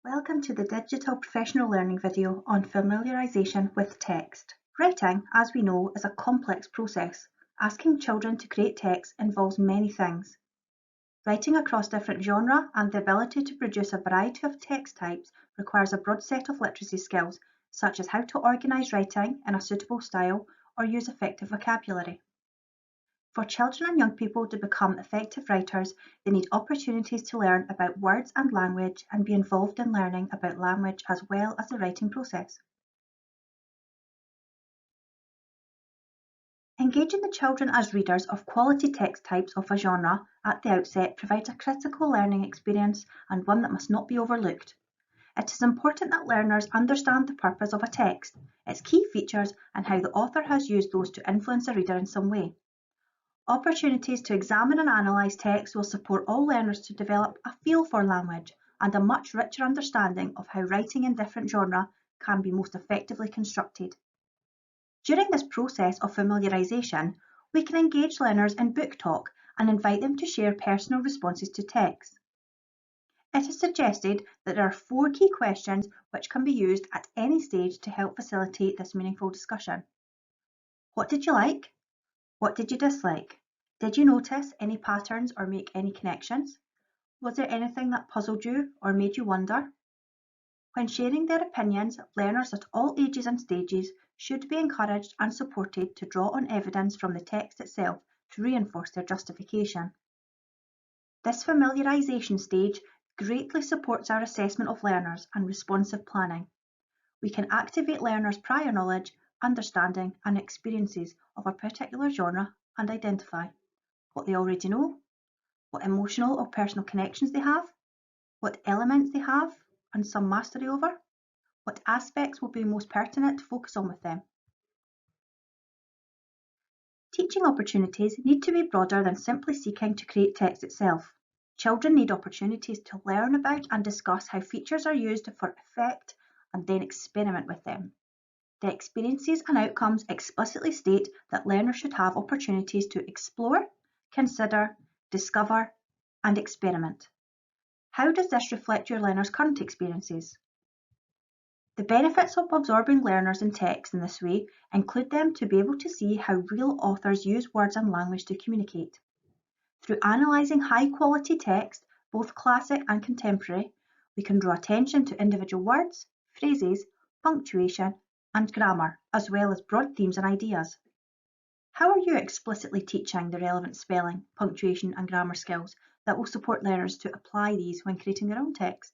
Welcome to the Digital Professional Learning video on familiarisation with text. Writing, as we know, is a complex process. Asking children to create text involves many things. Writing across different genres and the ability to produce a variety of text types requires a broad set of literacy skills, such as how to organise writing in a suitable style or use effective vocabulary. For children and young people to become effective writers, they need opportunities to learn about words and language and be involved in learning about language as well as the writing process. Engaging the children as readers of quality text types of a genre at the outset provides a critical learning experience and one that must not be overlooked. It is important that learners understand the purpose of a text, its key features, and how the author has used those to influence a reader in some way. Opportunities to examine and analyse text will support all learners to develop a feel for language and a much richer understanding of how writing in different genres can be most effectively constructed. During this process of familiarisation, we can engage learners in book talk and invite them to share personal responses to text. It is suggested that there are 4 key questions which can be used at any stage to help facilitate this meaningful discussion. What did you like? What did you dislike? Did you notice any patterns or make any connections? Was there anything that puzzled you or made you wonder? When sharing their opinions, learners at all ages and stages should be encouraged and supported to draw on evidence from the text itself to reinforce their justification. This familiarisation stage greatly supports our assessment of learners and responsive planning. We can activate learners' prior knowledge, understanding and experiences of a particular genre and identify what they already know, what emotional or personal connections they have, what elements they have and some mastery over, what aspects will be most pertinent to focus on with them. Teaching opportunities need to be broader than simply seeking to create text itself. Children need opportunities to learn about and discuss how features are used for effect and then experiment with them. The experiences and outcomes explicitly state that learners should have opportunities to explore, consider, discover, and experiment. How does this reflect your learners' current experiences? The benefits of absorbing learners in text in this way include them to be able to see how real authors use words and language to communicate. Through analysing high-quality text, both classic and contemporary, we can draw attention to individual words, phrases, punctuation, and grammar, as well as broad themes and ideas. How are you explicitly teaching the relevant spelling, punctuation, and grammar skills that will support learners to apply these when creating their own text?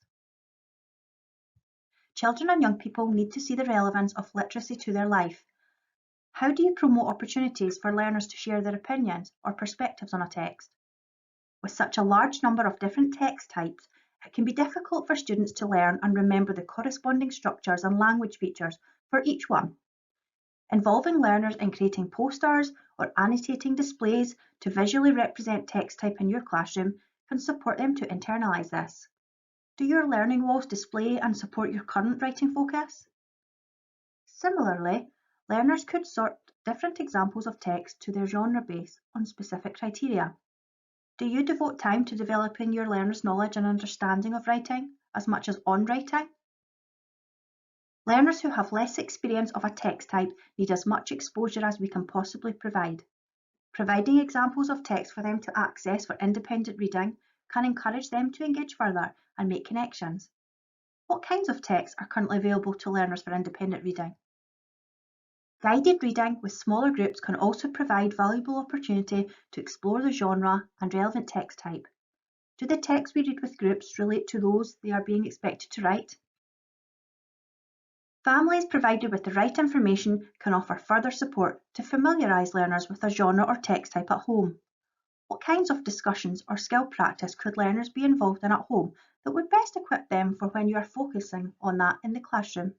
Children and young people need to see the relevance of literacy to their life. How do you promote opportunities for learners to share their opinions or perspectives on a text? With such a large number of different text types, it can be difficult for students to learn and remember the corresponding structures and language features for each one. Involving learners in creating posters or annotating displays to visually represent text type in your classroom can support them to internalise this. Do your learning walls display and support your current writing focus? Similarly, learners could sort different examples of text to their genre base on specific criteria. Do you devote time to developing your learners' knowledge and understanding of writing as much as on writing? Learners who have less experience of a text type need as much exposure as we can possibly provide. Providing examples of text for them to access for independent reading can encourage them to engage further and make connections. What kinds of texts are currently available to learners for independent reading? Guided reading with smaller groups can also provide valuable opportunity to explore the genre and relevant text type. Do the texts we read with groups relate to those they are being expected to write? Families provided with the right information can offer further support to familiarise learners with a genre or text type at home. What kinds of discussions or skill practice could learners be involved in at home that would best equip them for when you are focusing on that in the classroom?